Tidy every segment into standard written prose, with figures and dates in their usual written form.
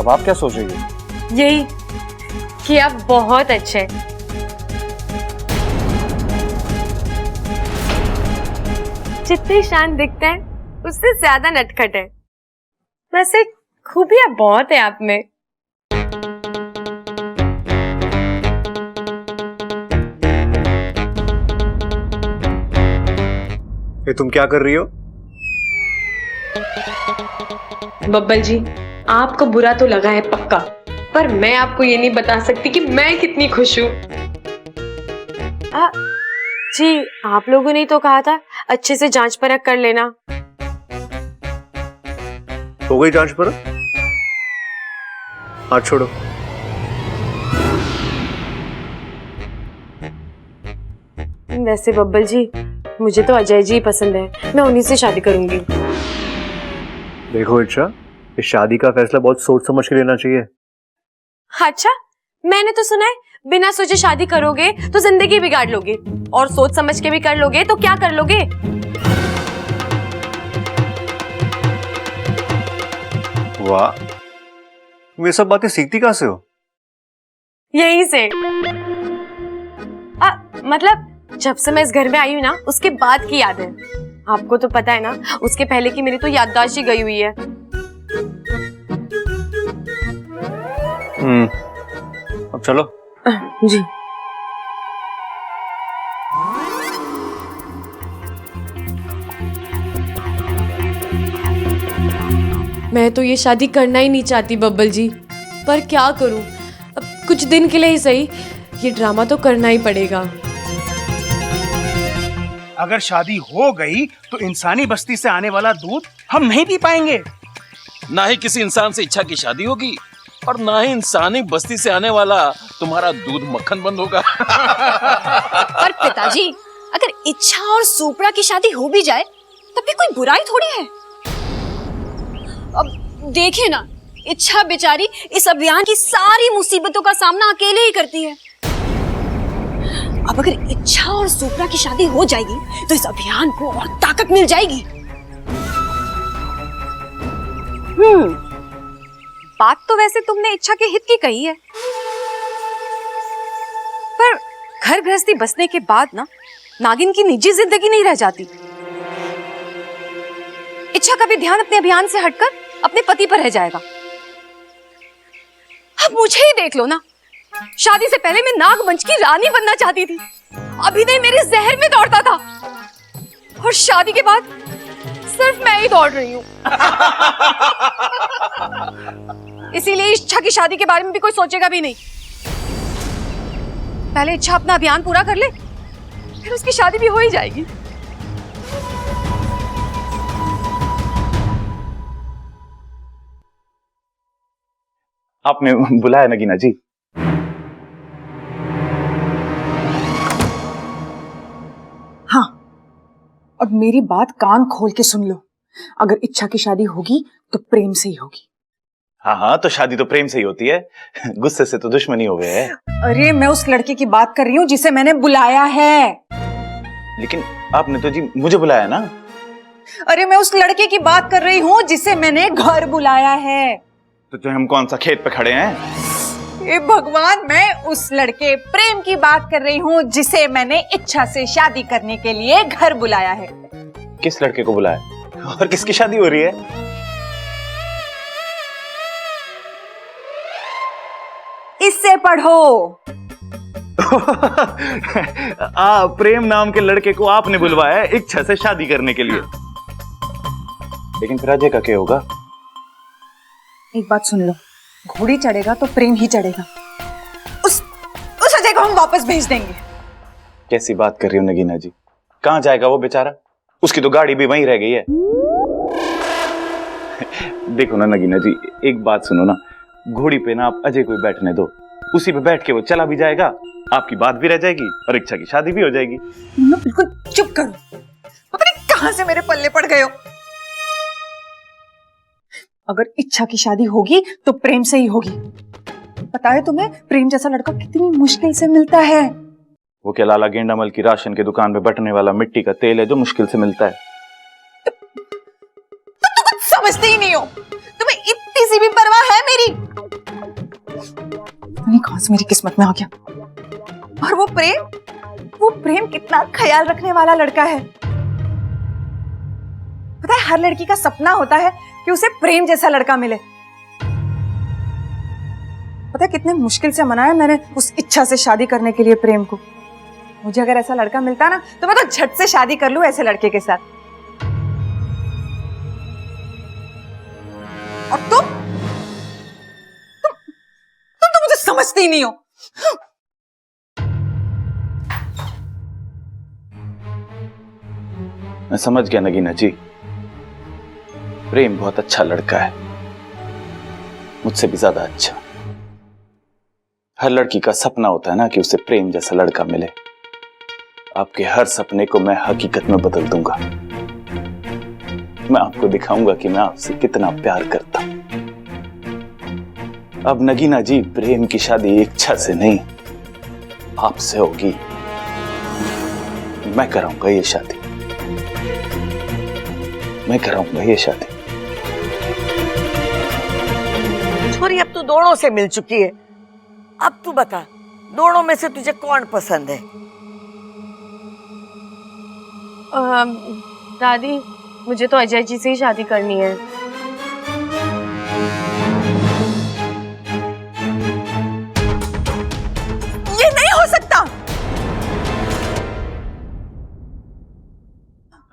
अब आप क्या सोच रही हो? यही कि आप बहुत अच्छे हैं। जितने शांत दिखते हैं उससे ज्यादा नटखट है। वैसे खूबियां बहुत है आप में। ये तुम क्या कर रही हो? बब्बल जी, आपको बुरा तो लगा है पक्का, पर मैं आपको ये नहीं बता सकती कि मैं कितनी खुश हूँ। जी, आप लोगों ने तो कहा था अच्छे से जांच परख कर लेना। हो गई जांच परख? हाथ छोड़ो। वैसे बब्बल जी, मुझे तो अजय जी पसंद है, मैं उन्हीं से शादी करूंगी। देखो इच्छा, इस शादी का फैसला बहुत सोच समझ के लेना चाहिए। अच्छा, मैंने तो सुना है बिना सोचे शादी करोगे तो जिंदगी बिगाड़ लोगे, और सोच समझ के भी कर लोगे तो क्या कर लोगे? वाह, तुम ये सब बातें सीखती कहां से हो? यहीं से। मतलब जब से मैं इस घर में आई हूँ ना, उसके बाद की याद है। आपको तो पता है ना, उसके पहले की मेरी तो याददाश्त ही गई हुई है। अब चलो। जी। मैं तो ये शादी करना ही नहीं चाहती बब्बल जी, पर क्या करूं, अब कुछ दिन के लिए ही सही, ये ड्रामा तो करना ही पड़ेगा। अगर शादी हो गई तो इंसानी बस्ती से आने वाला दूध हम नहीं पी पाएंगे। ना ही किसी इंसान से इच्छा की शादी होगी, और ना ही इंसानी बस्ती से आने वाला तुम्हारा दूध मक्खन बंद होगा। पर पिताजी, अगर इच्छा और सुपरा की शादी हो भी जाए तब भी कोई बुराई थोड़ी है। अब देखिए ना, इच्छा बेचारी इस अभियान की सारी मुसीबतों का सामना अकेले ही करती है। अब अगर इच्छा और सुपरा की शादी हो जाएगी तो इस अभियान को और ताकत मिल जाएगी। बात तो वैसे तुमने इच्छा के हित की कही है, पर घर गृहस्थी बसने के बाद ना नागिन की निजी जिंदगी नहीं रह जाती। इच्छा का भी ध्यान अपने अभियान से हटकर अपने पति पर रह जाएगा। अब मुझे ही देख लो ना, शादी से पहले मैं नागमंच की रानी बनना चाहती थी, अभिनय मेरे जहर में दौड़ता था, और शादी के बाद सिर्फ मैं ही दौड़ रही हूँ। इसीलिए इच्छा की शादी के बारे में भी कोई सोचेगा भी नहीं। पहले इच्छा अपना अभियान पूरा कर ले, फिर उसकी शादी भी हो ही जाएगी। आपने बुलाया नगीना जी? हाँ, अब मेरी बात कान खोल के सुन लो। अगर इच्छा की शादी होगी तो प्रेम से ही होगी। हाँ हाँ, तो शादी तो प्रेम से ही होती है, गुस्से से तो दुश्मनी हो गए है। अरे मैं उस लड़के की बात कर रही हूँ जिसे मैंने बुलाया है। लेकिन आपने तो जी मुझे बुलाया ना। अरे मैं उस लड़के की बात कर रही हूँ जिसे मैंने घर बुलाया है। तो हम कौन सा खेत पे खड़े हैं? हे भगवान, मैं उस लड़के प्रेम की बात कर रही हूँ जिसे मैंने इच्छा से शादी करने के लिए घर बुलाया है। किस लड़के को बुलाया और किसकी शादी हो रही है? इससे पढ़ो। प्रेम नाम के लड़के को आपने बुलवाया है इच्छा से शादी करने के लिए। लेकिन फिर अजय का क्या होगा? एक बात सुन लो, घोड़ी चढ़ेगा तो प्रेम ही चढ़ेगा। उस अजय को हम वापस भेज देंगे। कैसी बात कर रही हो नगीना जी? कहां जाएगा वो बेचारा? उसकी तो गाड़ी भी वहीं रह गई है। देखो ना नगीना जी, एक बात सुनो ना, घोड़ी पे ना आप अजय को बैठने दो, उसी पे बैठ के वो चला भी जाएगा, आपकी बात भी रह जाएगी और इच्छा की शादी भी हो जाएगी। बिल्कुल चुप करो, पता नहीं कहां से मेरे पल्ले पड़ गए हो। अगर इच्छा की शादी होगी तो प्रेम से ही होगी। पता है तुम्हें, प्रेम जैसा लड़का कितनी मुश्किल से मिलता है। वो क्या लाला गेंडामल की राशन की दुकान पे बटने वाला मिट्टी का तेल है जो मुश्किल से मिलता है। तुम तो कुछ समझते ही नहीं हो। तुम्हें इतनी सी भी परवाह है मेरी? नहीं कहां से मेरी किस्मत में आ गया। और वो प्रेम कितना ख्याल रखने वाला लड़का है। पता है हर लड़की का सपना होता है कि उसे प्रेम जैसा लड़का मिले। पता है कितने मुश्किल से मनाया मैंने उस इच्छा से शादी करने के लिए प्रेम को। मुझे अगर ऐसा लड़का मिलता ना तो मैं तो झट से शादी कर लूं ऐसे लड़के के साथ। और तुम तो मुझे समझते ही नहीं हो। मैं समझ गया नगीना जी, प्रेम बहुत अच्छा लड़का है, मुझसे भी ज्यादा अच्छा। हर लड़की का सपना होता है ना कि उसे प्रेम जैसा लड़का मिले। आपके हर सपने को मैं हकीकत में बदल दूंगा। मैं आपको दिखाऊंगा कि मैं आपसे कितना प्यार करता हूं। अब नगीना जी, प्रेम की शादी इच्छा से नहीं आपसे होगी। मैं कराऊंगा ये शादी, मैं कराऊंगा ये शादी। छोरी अब तू दोनों से मिल चुकी है, अब तू बता दोनों में से तुझे कौन पसंद है? दादी मुझे तो अजय जी से ही शादी करनी है। ये नहीं हो सकता।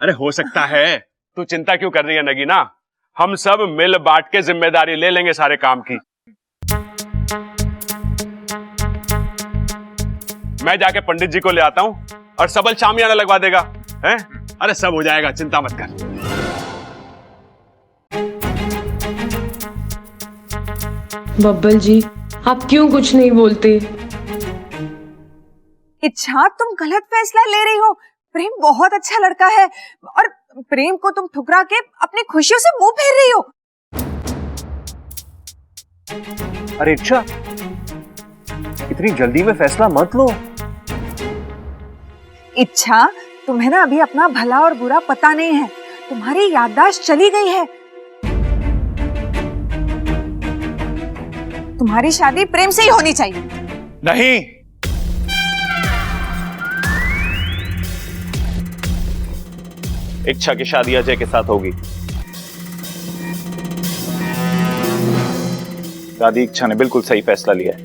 अरे हो सकता है, तू चिंता क्यों कर रही है नगीना? हम सब मिल बांट के जिम्मेदारी ले लेंगे सारे काम की। मैं जाके पंडित जी को ले आता हूं और सबल शामियाना लगवा देगा, हैं? अरे सब हो जाएगा, चिंता मत कर। बब्बल जी आप क्यों कुछ नहीं बोलते? इच्छा तुम गलत फैसला ले रही हो। प्रेम बहुत अच्छा लड़का है और प्रेम को तुम ठुकरा के अपनी खुशियों से मुंह फेर रही हो। अरे इच्छा, इतनी जल्दी में फैसला मत लो। इच्छा तुम्हें ना अभी अपना भला और बुरा पता नहीं है, तुम्हारी याददाश्त चली गई है। तुम्हारी शादी प्रेम से ही होनी चाहिए। नहीं, इच्छा की शादी अजय के साथ होगी। दादी, इच्छा ने बिल्कुल सही फैसला लिया है।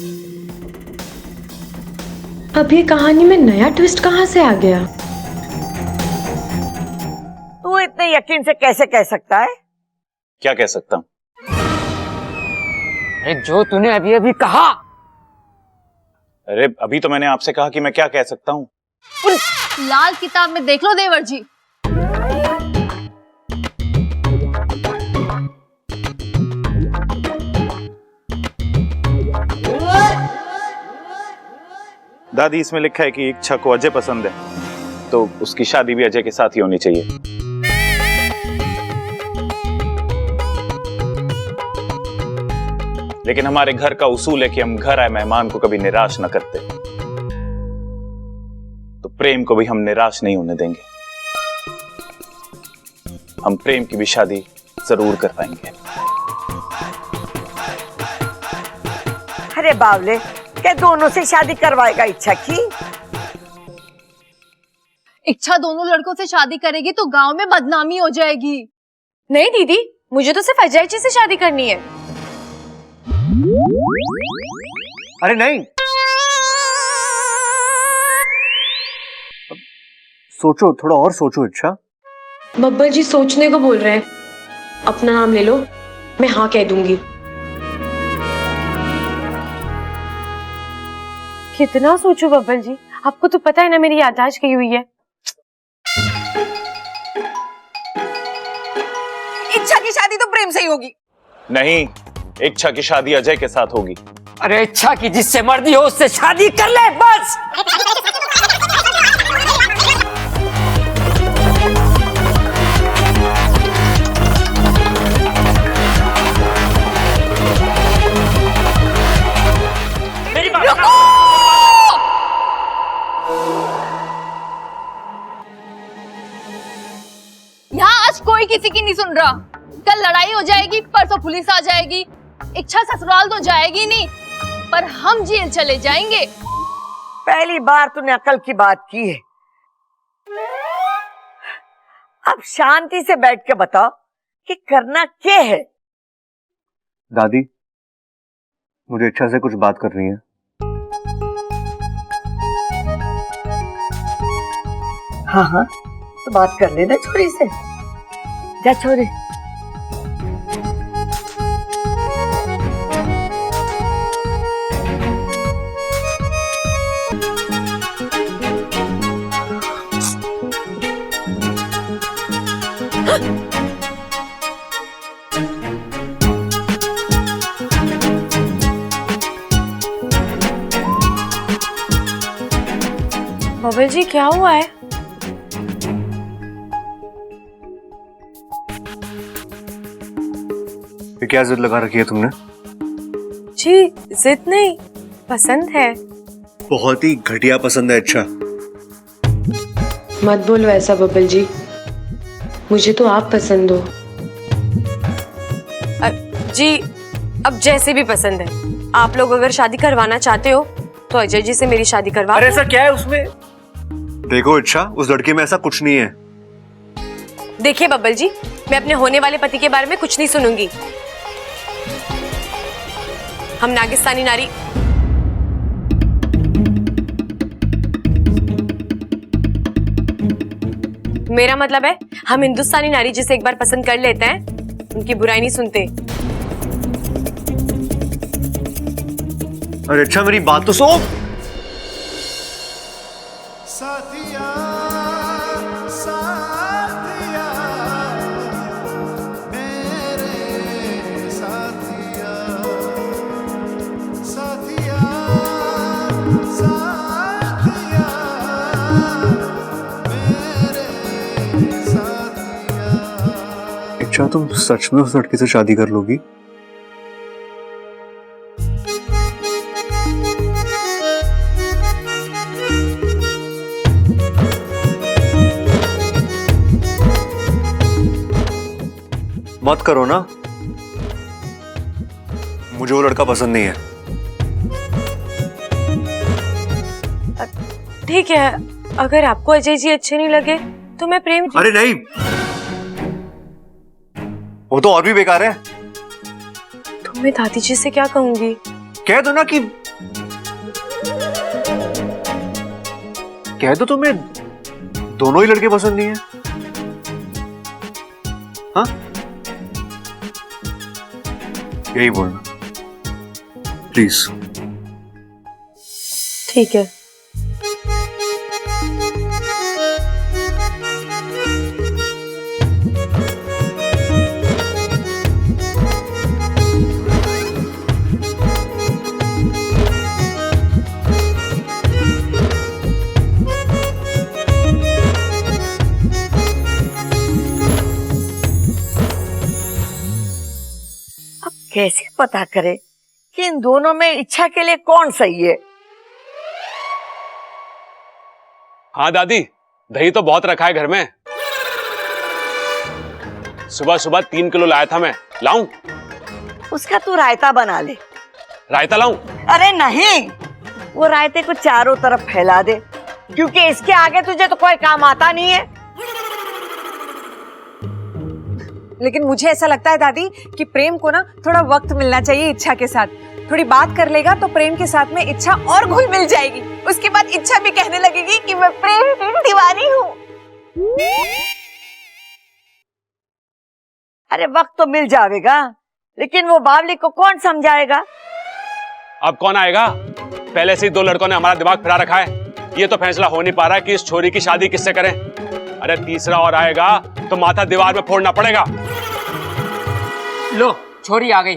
अब ये कहानी में नया ट्विस्ट कहाँ से आ गया? तू इतने यकीन से कैसे कह सकता है? क्या कह सकता हूं? अरे जो तूने अभी अभी कहा। अरे अभी तो मैंने आपसे कहा कि मैं क्या कह सकता हूं। लाल किताब में देख लो देवर जी। दादी, इसमें लिखा है कि इच्छा को अजय पसंद है, तो उसकी शादी भी अजय के साथ ही होनी चाहिए। लेकिन हमारे घर का उसूल है कि हम घर आए मेहमान को कभी निराश न करते, तो प्रेम को भी हम निराश नहीं होने देंगे। हम प्रेम की भी शादी जरूर कर पाएंगे। अरे बावले, क्या दोनों से शादी करवाएगा इच्छा की? इच्छा दोनों लड़कों से शादी करेगी तो गांव में बदनामी हो जाएगी। नहीं दीदी, मुझे तो सिर्फ अजय जी से शादी करनी है। अरे नहीं, सोचो, थोड़ा और सोचो इच्छा। बब्बल जी सोचने को बोल रहे हैं। अपना नाम ले लो, मैं हाँ कह दूंगी। कितना सोचो बब्बल जी, आपको तो पता है ना मेरी याददाश्त गई हुई है। इच्छा की शादी तो प्रेम से ही होगी। नहीं, इच्छा की शादी अजय के साथ होगी। अरे इच्छा की जिससे मर्जी हो उससे शादी कर ले बस। मेरी बात यहाँ आज कोई किसी की नहीं सुन रहा। कल लड़ाई हो जाएगी, परसों पुलिस आ जाएगी, इच्छा ससुराल तो जाएगी नहीं। पर हम जेल चले जाएंगे। पहली बार तूने अकल की बात की है। अब शांति से बैठ के बताओ कि करना क्या है। दादी, मुझे इच्छा से कुछ बात करनी है। हाँ हाँ, तो बात कर लेना छोरी से। जा छोरी। बबल जी क्या हुआ है? ये क्या जिद लगा रखी है तुमने? जी जिद नहीं, पसंद है। बहुत ही घटिया पसंद है। अच्छा, मत बोलो ऐसा बबल जी, मुझे तो आप पसंद हो। जी अब जैसे भी पसंद है, आप लोग अगर शादी करवाना चाहते हो तो अजय जी से मेरी शादी करवा। अरे ऐसा क्या है उसमें? देखो इच्छा, उस लड़के में ऐसा कुछ नहीं है। देखिए बब्बल जी, मैं अपने होने वाले पति के बारे में कुछ नहीं सुनूंगी। हम नागिस्तानी नारी मेरा मतलब है हम हिंदुस्तानी नारी जिसे एक बार पसंद कर लेते हैं उनकी बुराई नहीं सुनते। अरे अच्छा मेरी बात तो सुनो। साथिया साथिया मेरे साथिया साथिया साथिया मेरे साथिया। इच्छा, तुम सच में उस लड़के से शादी कर लोगी? मत करो ना, मुझे वो लड़का पसंद नहीं है। ठीक है, अगर आपको अजय जी अच्छे नहीं लगे तो मैं प्रेम जी। अरे नहीं, वो तो और भी बेकार है। तो मैं दादी जी से क्या कहूंगी? कह दो ना कि कह दो तुम्हें दोनों ही लड़के पसंद नहीं है। हाँ, यही बोलना प्लीज। ठीक है। कैसे पता करे कि इन दोनों में इच्छा के लिए कौन सही है? हाँ दादी, दही तो बहुत रखा है घर में। सुबह सुबह 3 किलो लाया था मैं। लाऊं? उसका तू रायता बना ले। रायता लाऊं? अरे नहीं, वो रायते को चारों तरफ फैला दे, क्योंकि इसके आगे तुझे तो कोई काम आता नहीं है। लेकिन मुझे ऐसा लगता है दादी कि प्रेम को ना थोड़ा वक्त मिलना चाहिए इच्छा के साथ। थोड़ी बात कर लेगा तो प्रेम के साथ में इच्छा और घुल मिल जाएगी। उसके बाद इच्छा भी कहने लगेगी कि मैं प्रेम की दीवानी हूँ। अरे वक्त तो मिल जाएगा, लेकिन वो बावली को कौन समझाएगा? अब कौन आएगा? पहले से ही 2 लड़कों ने हमारा दिमाग फिरा रखा है। ये तो फैसला हो नहीं पा रहा कि इस छोरी की शादी किससे करें। अरे तीसरा और आएगा तो माथा दीवार में फोड़ना पड़ेगा। लो, छोरी आ गई।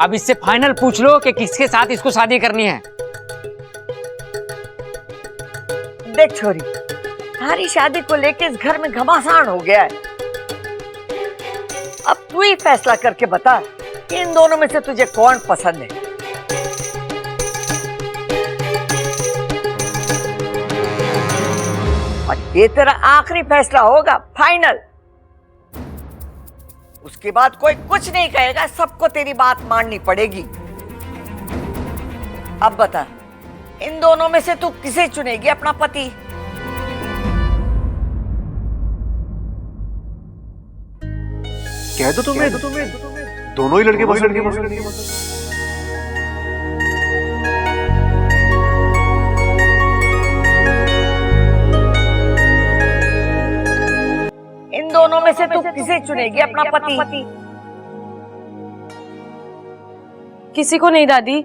अब इससे फाइनल पूछ लो कि किसके साथ इसको शादी करनी है। देख छोरी, तुम्हारी शादी को लेके इस घर में घमासान हो गया है। अब तू ही फैसला करके बता कि इन दोनों में से तुझे कौन पसंद है। और ये तेरा आखिरी फैसला होगा, फाइनल। उसके बाद कोई कुछ नहीं कहेगा, सबको तेरी बात माननी पड़ेगी। अब बता, इन दोनों में से तू किसे चुनेगी अपना पति? कह दो तुम्हें दोनों ही लड़के पसंद। इन दोनों में से तू किसे चुनेगी अपना पति? किसी को नहीं दादी।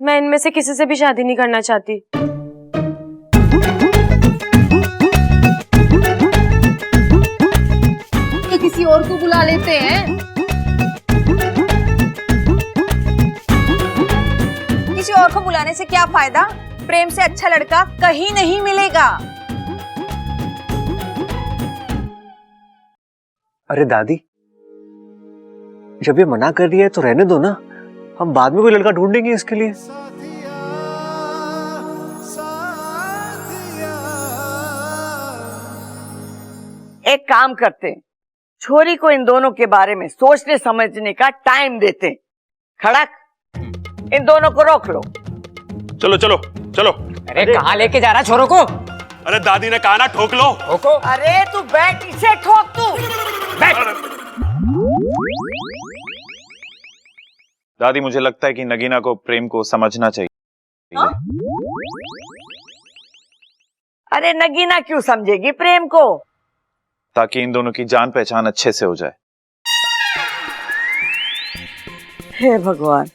मैं इनमें से किसी से भी शादी नहीं करना चाहती। तो किसी और को बुला लेते हैं। किसी और को बुलाने से क्या फायदा? प्रेम से अच्छा लड़का कहीं नहीं मिलेगा। अरे दादी, जब ये मना कर दिया है तो रहने दो ना, हम बाद में कोई लड़का ढूंढेंगे इसके लिए। एक काम करते हैं, छोरी को इन दोनों के बारे में सोचने समझने का टाइम देते हैं। खड़क, इन दोनों को रोक लो। चलो चलो चलो। अरे कहाँ लेके जा रहा छोरों को? अरे दादी ने कहा ना ठोक लो। ठोको। अरे तू बैठ, इसे ठोक तू। दादी, मुझे लगता है कि नगीना को प्रेम को समझना चाहिए। अरे नगीना क्यों समझेगी प्रेम को? ताकि इन दोनों की जान पहचान अच्छे से हो जाए। हे भगवान,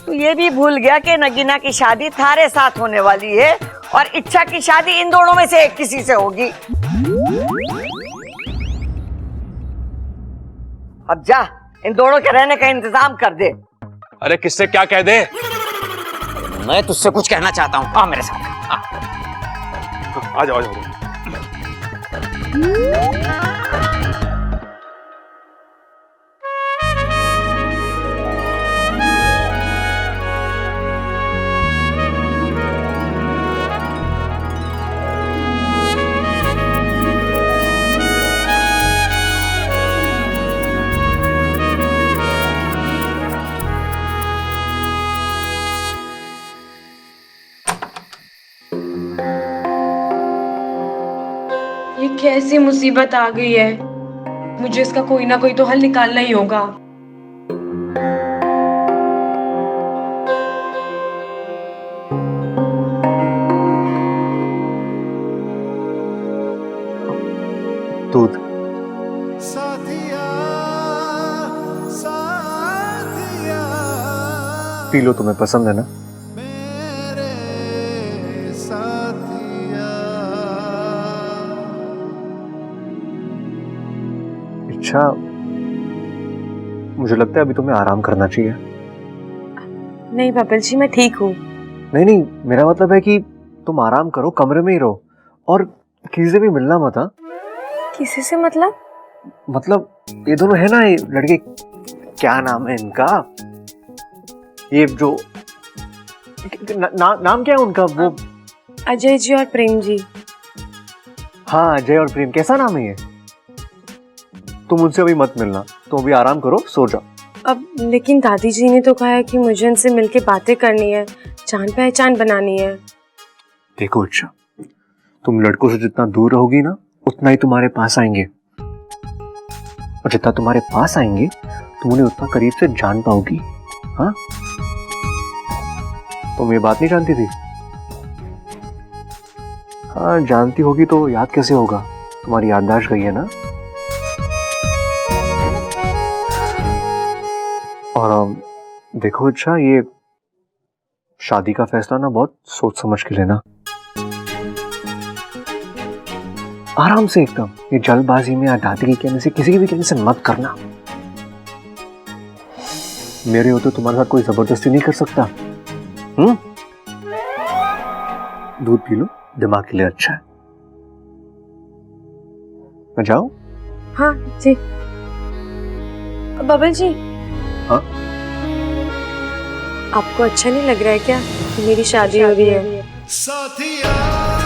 तू ये भी भूल गया कि नगीना की शादी थारे साथ होने वाली है और इच्छा की शादी इन दोनों में से एक किसी से होगी। अब जा, इन दोनों के रहने का इंतजाम कर दे। अरे किससे क्या कह दे? मैं तुझसे कुछ कहना चाहता हूँ, आ मेरे साथ। आ जाओ आ जाओ। ये कैसी मुसीबत आ गई है। मुझे इसका कोई ना कोई तो हल निकालना ही होगा। दूध पी लो, तुम्हें पसंद है ना? अच्छा, मुझे लगता है अभी तुम्हें आराम करना चाहिए। नहीं बबल जी, मैं ठीक हूँ। नहीं, मेरा मतलब है कि तुम आराम करो, कमरे में ही रहो और किसी से भी मिलना मत। हाँ, किसी से मतलब? मतलब ये दोनों है ना, ये लड़के, क्या नाम है इनका, ये जो नाम क्या है उनका? वो अजय जी और प्रेम जी। हाँ, अजय और प्रेम। कैसा नाम है ये? तुम उनसे अभी मत मिलना, तुम अभी आराम करो, सो जाओ। अब लेकिन दादी जी ने तो कहा है कि मुझे इनसे मिलके बातें करनी है, जान पहचान बनानी है। देखो अच्छा, तुम लड़कों से जितना दूर रहोगी ना, उतना ही तुम्हारे पास आएंगे, और जितना तुम्हारे पास आएंगे तुम उन्हें उतना करीब से जान पाओगी। हाँ, तुम ये बात नहीं जानती थी? हाँ, जानती होगी तो याद कैसे होगा, तुम्हारी याददाश्त गई है ना। और देखो अच्छा, ये शादी का फैसला ना बहुत सोच समझ के लेना, आराम से एकदम। ये जल्दबाजी में या दादी के कहने से, किसी के भी कहने से मत करना। मेरे होते तुम्हारे साथ कोई जबरदस्ती नहीं कर सकता। दूध पी लो, दिमाग के लिए अच्छा है। मैं जाऊं? हाँ जी। बबल जी, हाँ? आपको अच्छा नहीं लग रहा है क्या कि मेरी शादी हो रही है? साथिया